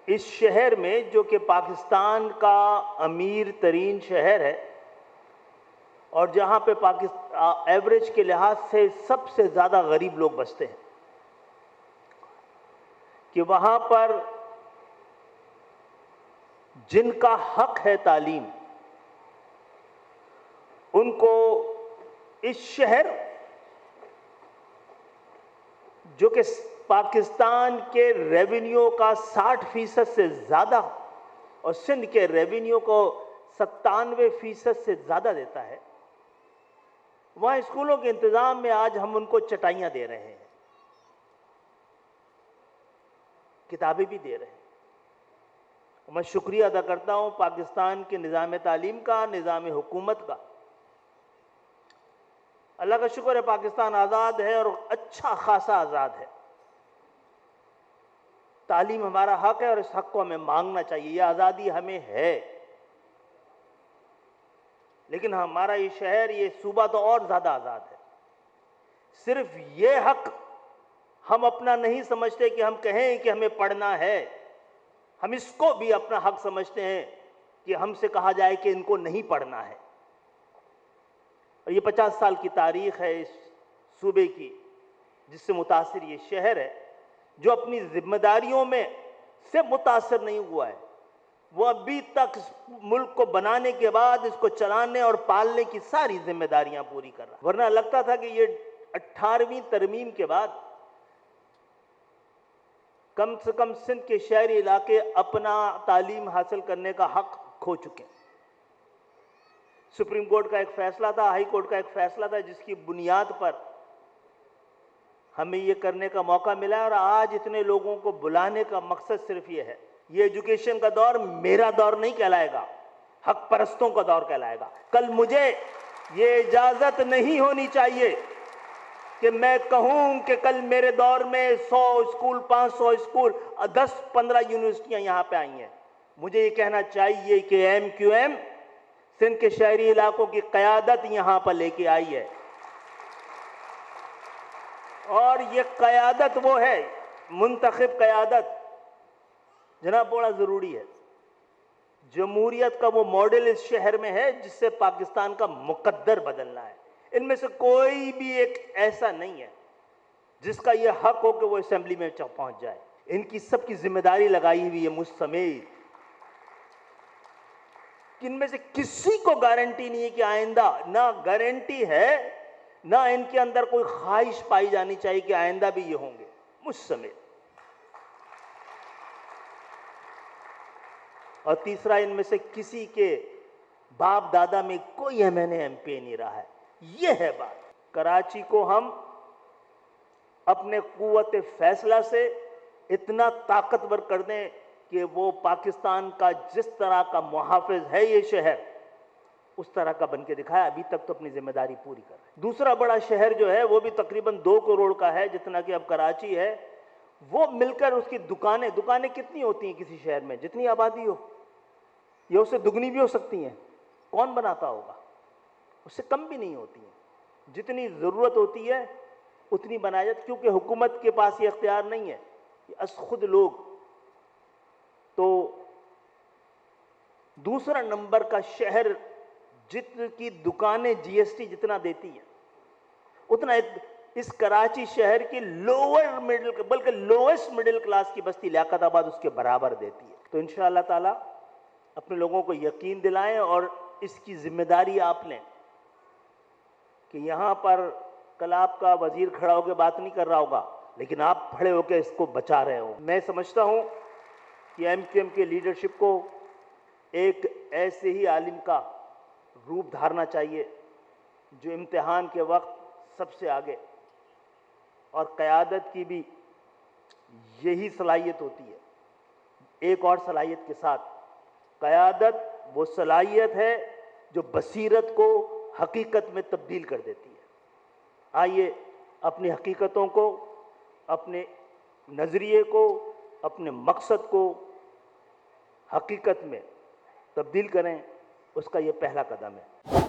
اس شہر میں جو کہ پاکستان کا امیر ترین شہر ہے اور جہاں پہ ایوریج کے لحاظ سے سب سے زیادہ غریب لوگ بستے ہیں، کہ وہاں پر جن کا حق ہے تعلیم، ان کو اس شہر جو کہ پاکستان کے ریونیو کا 60% سے زیادہ اور سندھ کے ریونیو کو 97% سے زیادہ دیتا ہے، وہاں اسکولوں کے انتظام میں آج ہم ان کو چٹائیاں دے رہے ہیں، کتابیں بھی دے رہے ہیں۔ میں شکریہ ادا کرتا ہوں پاکستان کے نظام تعلیم کا، نظام حکومت کا۔ اللہ کا شکر ہے پاکستان آزاد ہے اور اچھا خاصا آزاد ہے۔ تعلیم ہمارا حق ہے اور اس حق کو ہمیں مانگنا چاہیے، یہ آزادی ہمیں ہے۔ لیکن ہمارا یہ شہر، یہ صوبہ تو اور زیادہ آزاد ہے۔ صرف یہ حق ہم اپنا نہیں سمجھتے کہ ہم کہیں کہ ہمیں پڑھنا ہے، ہم اس کو بھی اپنا حق سمجھتے ہیں کہ ہم سے کہا جائے کہ ان کو نہیں پڑھنا ہے۔ اور یہ 50 سال کی تاریخ ہے اس صوبے کی، جس سے متاثر یہ شہر ہے، جو اپنی ذمہ داریوں میں سے متاثر نہیں ہوا ہے۔ وہ ابھی تک اس ملک کو بنانے کے بعد اس کو چلانے اور پالنے کی ساری ذمہ داریاں پوری کر رہا ہے۔ ورنہ لگتا تھا کہ یہ 18ویں ترمیم کے بعد کم سے کم سندھ کے شہری علاقے اپنا تعلیم حاصل کرنے کا حق کھو چکے ہیں۔ سپریم کورٹ کا ایک فیصلہ تھا، ہائی کورٹ کا ایک فیصلہ تھا، جس کی بنیاد پر ہمیں یہ کرنے کا موقع ملا ہے، اور آج اتنے لوگوں کو بلانے کا مقصد صرف یہ ہے۔ یہ ایجوکیشن کا دور میرا دور نہیں کہلائے گا، حق پرستوں کا دور کہلائے گا۔ کل مجھے یہ اجازت نہیں ہونی چاہیے کہ میں کہوں کہ کل میرے دور میں 100 اسکول، 500 اسکول، 10-15 یونیورسٹیاں یہاں پہ آئی ہیں۔ مجھے یہ کہنا چاہیے کہ ایم کیو ایم سندھ کے شہری علاقوں کی قیادت یہاں پر لے کے آئی ہے، اور یہ قیادت وہ ہے، منتخب قیادت جناب، بڑا ضروری ہے۔ جمہوریت کا وہ ماڈل اس شہر میں ہے جس سے پاکستان کا مقدر بدلنا ہے۔ ان میں سے کوئی بھی ایک ایسا نہیں ہے جس کا یہ حق ہو کہ وہ اسمبلی میں پہنچ جائے۔ ان کی سب کی ذمہ داری لگائی ہوئی ہے مجھ سمیت، کہ ان میں سے کسی کو گارنٹی نہیں ہے کہ آئندہ، نہ گارنٹی ہے نہ ان کے اندر کوئی خواہش پائی جانی چاہیے کہ آئندہ بھی یہ ہوں گے، مجھ سمیت۔ اور تیسرا، ان میں سے کسی کے باپ دادا میں کوئی M N A M P نہیں رہا ہے۔ یہ ہے بات۔ کراچی کو ہم اپنے قوت فیصلہ سے اتنا طاقتور کر دیں کہ وہ پاکستان کا جس طرح کا محافظ ہے یہ شہر، اس طرح کا بن کے دکھایا۔ ابھی تک تو اپنی ذمہ داری پوری کر رہے ہیں۔ دوسرا بڑا شہر جو ہے وہ بھی تقریباً 2 کروڑ کا ہے، جتنا کہ اب کراچی ہے۔ وہ مل کر اس کی دکانیں کتنی ہوتی ہیں کسی شہر میں؟ جتنی آبادی ہو، یا اس سے دگنی بھی ہو سکتی ہیں۔ کون بناتا ہوگا؟ اس سے کم بھی نہیں ہوتی ہیں۔ جتنی ضرورت ہوتی ہے اتنی بنایا جاتی، کیونکہ حکومت کے پاس یہ اختیار نہیں ہے کہ از خود لوگ۔ تو دوسرا نمبر کا شہر جتن کی دکانیں جی ایس ٹی جتنا دیتی ہے، اتنا اس کراچی شہر کی لوور مڈل، بلکہ لوئسٹ مڈل کلاس کی بستی لیاقت آباد اس کے برابر دیتی ہے۔ تو انشاءاللہ تعالی اپنے لوگوں کو یقین دلائیں اور اس کی ذمہ داری آپ لیں کہ یہاں پر کل آپ کا وزیر کھڑا ہو کے بات نہیں کر رہا ہوگا، لیکن آپ کھڑے ہو کے اس کو بچا رہے ہو۔ میں سمجھتا ہوں کہ ایم کیو ایم کے لیڈرشپ کو ایک ایسے ہی عالم کا روپ دھارنا چاہیے جو امتحان کے وقت سب سے آگے، اور قیادت کی بھی یہی صلاحیت ہوتی ہے۔ ایک اور صلاحیت کے ساتھ، قیادت وہ صلاحیت ہے جو بصیرت کو حقیقت میں تبدیل کر دیتی ہے۔ آئیے اپنی حقیقتوں کو، اپنے نظریے کو، اپنے مقصد کو حقیقت میں تبدیل کریں، اس کا یہ پہلا قدم ہے۔